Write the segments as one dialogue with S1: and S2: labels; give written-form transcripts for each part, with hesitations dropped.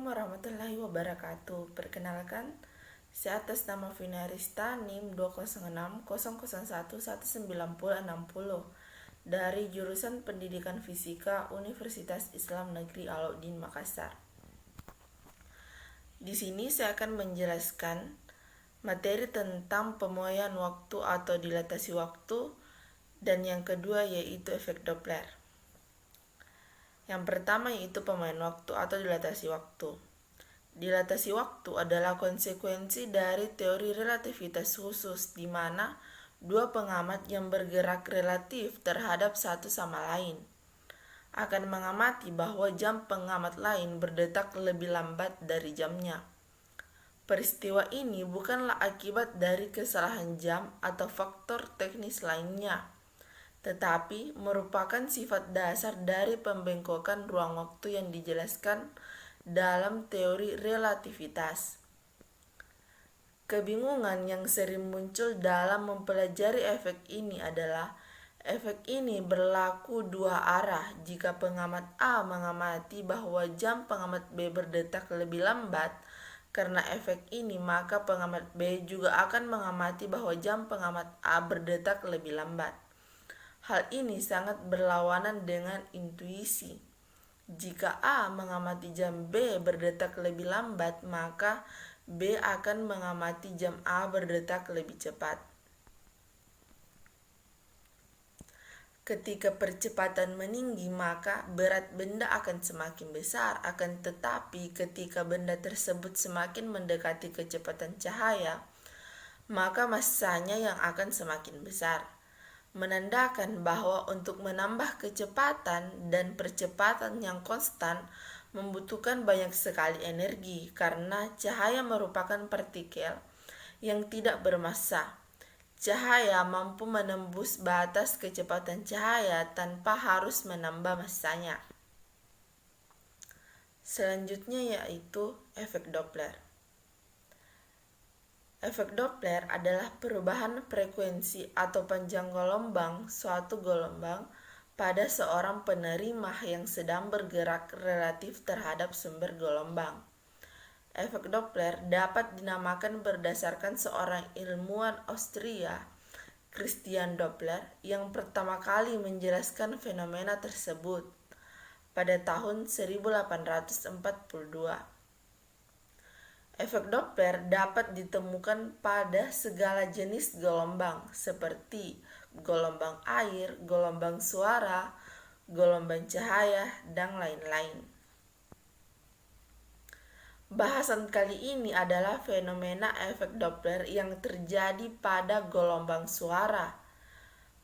S1: warahmatullahi wabarakatuh. Perkenalkan, saya atas nama Vinarista NIM 20600119060 dari jurusan Pendidikan Fisika Universitas Islam Negeri Alauddin Makassar. Di sini saya akan menjelaskan materi tentang pemuaian waktu atau dilatasi waktu, dan yang kedua yaitu efek Doppler. Yang pertama yaitu pemuaian waktu atau dilatasi waktu. Dilatasi waktu adalah konsekuensi dari teori relativitas khusus di mana dua pengamat yang bergerak relatif terhadap satu sama lain akan mengamati bahwa jam pengamat lain berdetak lebih lambat dari jamnya. Peristiwa ini bukanlah akibat dari kesalahan jam atau faktor teknis lainnya, tetapi merupakan sifat dasar dari pembengkokan ruang waktu yang dijelaskan dalam teori relativitas. Kebingungan yang sering muncul dalam mempelajari efek ini adalah efek ini berlaku dua arah jika pengamat A mengamati bahwa jam pengamat B berdetak lebih lambat karena efek ini, maka pengamat B juga akan mengamati bahwa jam pengamat A berdetak lebih lambat. Hal ini sangat berlawanan dengan intuisi. Jika A mengamati jam B berdetak lebih lambat, maka B akan mengamati jam A berdetak lebih cepat. Ketika percepatan meninggi, maka berat benda akan semakin besar. Akan tetapi, ketika benda tersebut semakin mendekati kecepatan cahaya, maka massanya yang akan semakin besar, menandakan bahwa untuk menambah kecepatan dan percepatan yang konstan membutuhkan banyak sekali energi karena cahaya merupakan partikel yang tidak bermassa. Cahaya mampu menembus batas kecepatan cahaya tanpa harus menambah massanya. Selanjutnya yaitu efek Doppler. Efek Doppler adalah perubahan frekuensi atau panjang gelombang suatu gelombang pada seorang penerima yang sedang bergerak relatif terhadap sumber gelombang. Efek Doppler dapat dinamakan berdasarkan seorang ilmuwan Austria, Christian Doppler, yang pertama kali menjelaskan fenomena tersebut pada tahun 1842. Efek Doppler dapat ditemukan pada segala jenis gelombang seperti gelombang air, gelombang suara, gelombang cahaya, dan lain-lain. Bahasan kali ini adalah fenomena efek Doppler yang terjadi pada gelombang suara.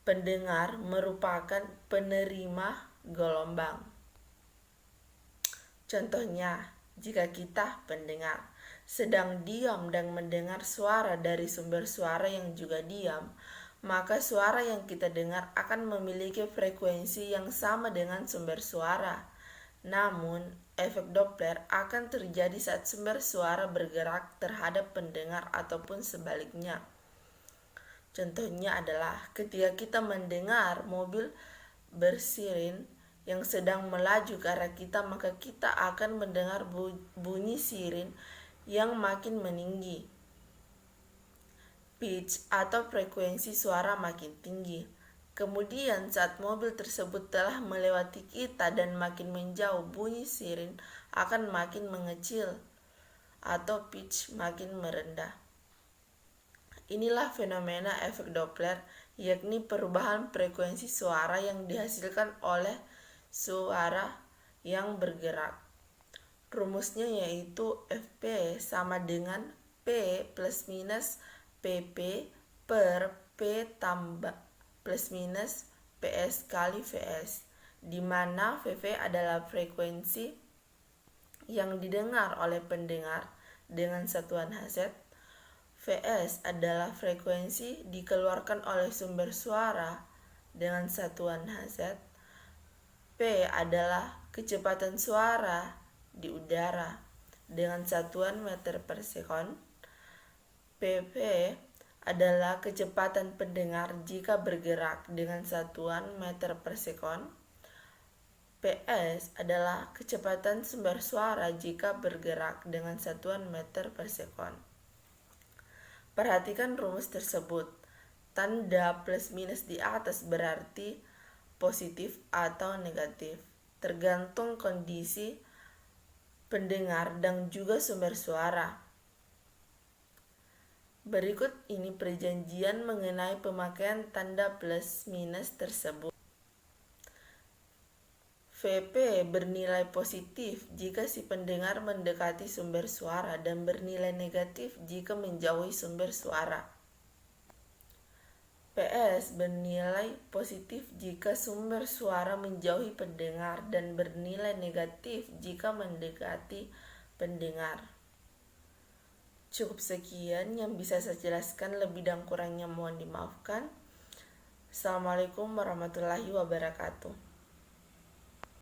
S1: Pendengar merupakan penerima gelombang. Contohnya, jika kita pendengar sedang diam dan mendengar suara dari sumber suara yang juga diam, maka suara yang kita dengar akan memiliki frekuensi yang sama dengan sumber suara. Namun, efek Doppler akan terjadi saat sumber suara bergerak terhadap pendengar ataupun sebaliknya. Contohnya adalah ketika kita mendengar mobil bersiren yang sedang melaju ke arah kita, maka kita akan mendengar bunyi siren yang makin meninggi. Pitch atau frekuensi suara makin tinggi. Kemudian saat mobil tersebut telah melewati kita dan makin menjauh, bunyi siren akan makin mengecil atau pitch makin merendah. Inilah fenomena efek Doppler, yakni perubahan frekuensi suara yang dihasilkan oleh suara yang bergerak. Rumusnya yaitu Fp sama dengan P plus minus Pp per P tambah plus minus Ps kali Vs, di mana Vv adalah frekuensi yang didengar oleh pendengar dengan satuan Hz, Vs adalah frekuensi dikeluarkan oleh sumber suara dengan satuan Hz, P adalah kecepatan suara di udara dengan satuan meter per sekon, Pp adalah kecepatan pendengar jika bergerak dengan satuan meter per sekon, PS adalah kecepatan sumber suara jika bergerak dengan satuan meter per sekon. Perhatikan rumus tersebut. Tanda plus minus di atas berarti positif atau negatif, tergantung kondisi pendengar dan juga sumber suara. Berikut ini perjanjian mengenai pemakaian tanda plus minus tersebut. VP bernilai positif jika si pendengar mendekati sumber suara dan bernilai negatif jika menjauhi sumber suara. PS bernilai positif jika sumber suara menjauhi pendengar dan bernilai negatif jika mendekati pendengar. Cukup sekian yang bisa saya jelaskan, lebih dan kurangnya mohon dimaafkan. Assalamualaikum warahmatullahi wabarakatuh.